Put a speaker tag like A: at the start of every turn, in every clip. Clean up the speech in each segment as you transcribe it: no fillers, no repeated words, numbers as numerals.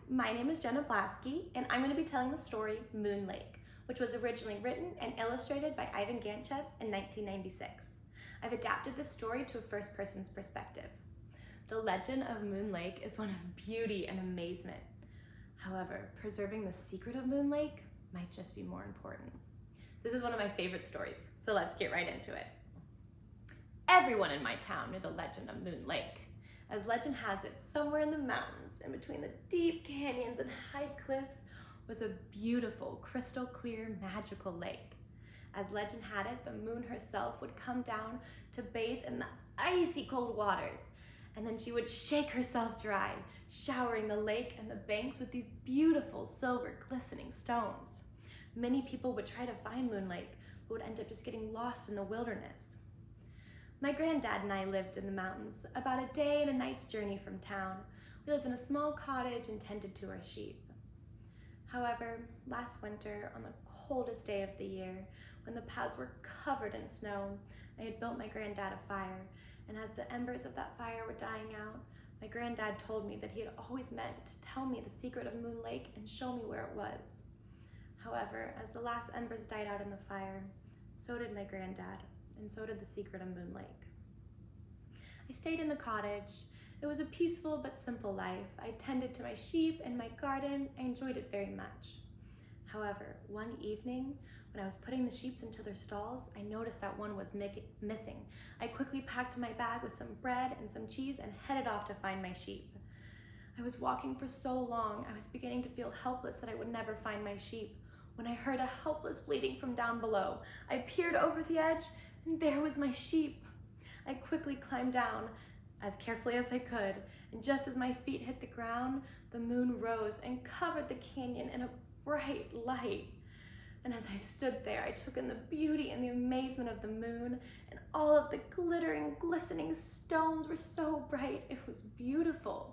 A: my name is Jenna Blasky, and I'm going to be telling the story Moon Lake, which was originally written and illustrated by Ivan Gantschev in 1996. I've adapted this story to a first person's perspective. The legend of Moon Lake is one of beauty and amazement. However, preserving the secret of Moon Lake might just be more important. This is one of my favorite stories, so let's get right into it. Everyone in my town knew the legend of Moon Lake. As legend has it, somewhere in the mountains, in between the deep canyons and high cliffs, was a beautiful, crystal clear, magical lake. As legend had it, the moon herself would come down to bathe in the icy cold waters, and then she would shake herself dry, showering the lake and the banks with these beautiful silver glistening stones. Many people would try to find Moon Lake, but would end up just getting lost in the wilderness. My granddad and I lived in the mountains, about a day and a night's journey from town. We lived in a small cottage and tended to our sheep. However, last winter, on the coldest day of the year, when the paths were covered in snow, I had built my granddad a fire, and as the embers of that fire were dying out, my granddad told me that he had always meant to tell me the secret of Moon Lake and show me where it was. However, as the last embers died out in the fire, so did my granddad, and so did the secret of Moon Lake. I stayed in the cottage. It was a peaceful but simple life. I tended to my sheep and my garden. I enjoyed it very much. However, one evening, when I was putting the sheep into their stalls, I noticed that one was missing. I quickly packed my bag with some bread and some cheese and headed off to find my sheep. I was walking for so long, I was beginning to feel helpless that I would never find my sheep, when I heard a helpless bleating from down below. I peered over the edge, and there was my sheep. I quickly climbed down as carefully as I could, and just as my feet hit the ground, the moon rose and covered the canyon in a bright light. And as I stood there, I took in the beauty and the amazement of the moon, and all of the glittering, glistening stones were so bright, it was beautiful.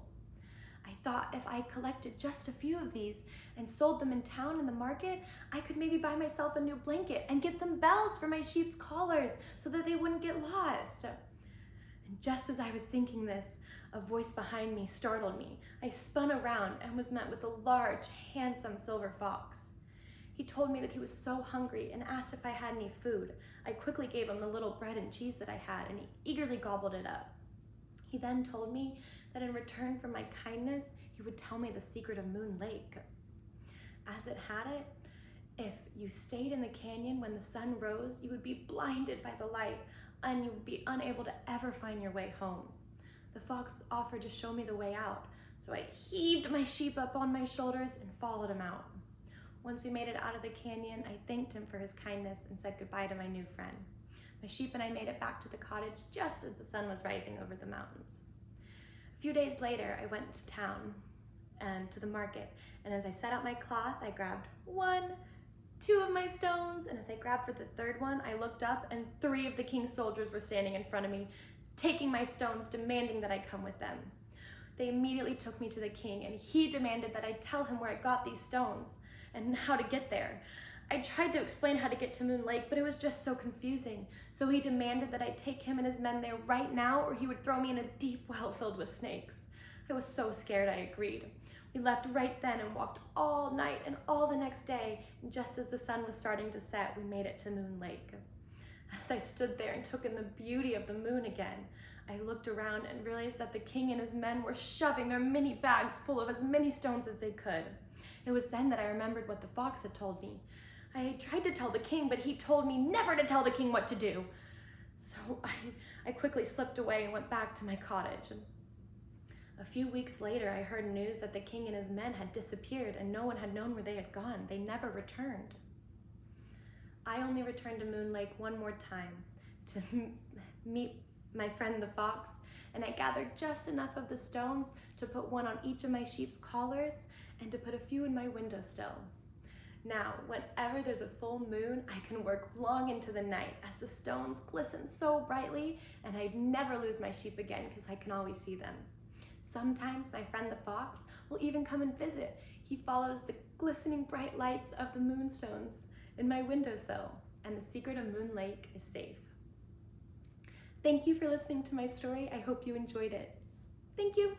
A: I thought if I collected just a few of these and sold them in town in the market, I could maybe buy myself a new blanket and get some bells for my sheep's collars so that they wouldn't get lost. And just as I was thinking this, a voice behind me startled me. I spun around and was met with a large, handsome silver fox. He told me that he was so hungry and asked if I had any food. I quickly gave him the little bread and cheese that I had, and he eagerly gobbled it up. He then told me that in return for my kindness, he would tell me the secret of Moon Lake. As it had it, if you stayed in the canyon when the sun rose, you would be blinded by the light, and you would be unable to ever find your way home. The fox offered to show me the way out, so I heaved my sheep up on my shoulders and followed him out. Once we made it out of the canyon, I thanked him for his kindness and said goodbye to my new friend. My sheep and I made it back to the cottage just as the sun was rising over the mountains. A few days later, I went to town and to the market, and as I set out my cloth, I grabbed 1, 2 of my stones, and as I grabbed for the third one, I looked up and 3 of the king's soldiers were standing in front of me, taking my stones, demanding that I come with them. They immediately took me to the king, and he demanded that I tell him where I got these stones and how to get there. I tried to explain how to get to Moon Lake, but it was just so confusing. So he demanded that I take him and his men there right now, or he would throw me in a deep well filled with snakes. I was so scared I agreed. We left right then and walked all night and all the next day, and just as the sun was starting to set, we made it to Moon Lake. As I stood there and took in the beauty of the moon again, I looked around and realized that the king and his men were shoving their mini bags full of as many stones as they could. It was then that I remembered what the fox had told me. I had tried to tell the king, but he told me never to tell the king what to do. So I quickly slipped away and went back to my cottage. A few weeks later, I heard news that the king and his men had disappeared and no one had known where they had gone. They never returned. I only returned to Moon Lake one more time to meet my friend the fox, and I gathered just enough of the stones to put 1 on each of my sheep's collars and to put a few in my windowsill. Now, whenever there's a full moon, I can work long into the night as the stones glisten so brightly, and I'd never lose my sheep again because I can always see them. Sometimes my friend the fox will even come and visit. He follows the glistening bright lights of the moonstones in my windowsill, and the secret of Moon Lake is safe. Thank you for listening to my story. I hope you enjoyed it. Thank you.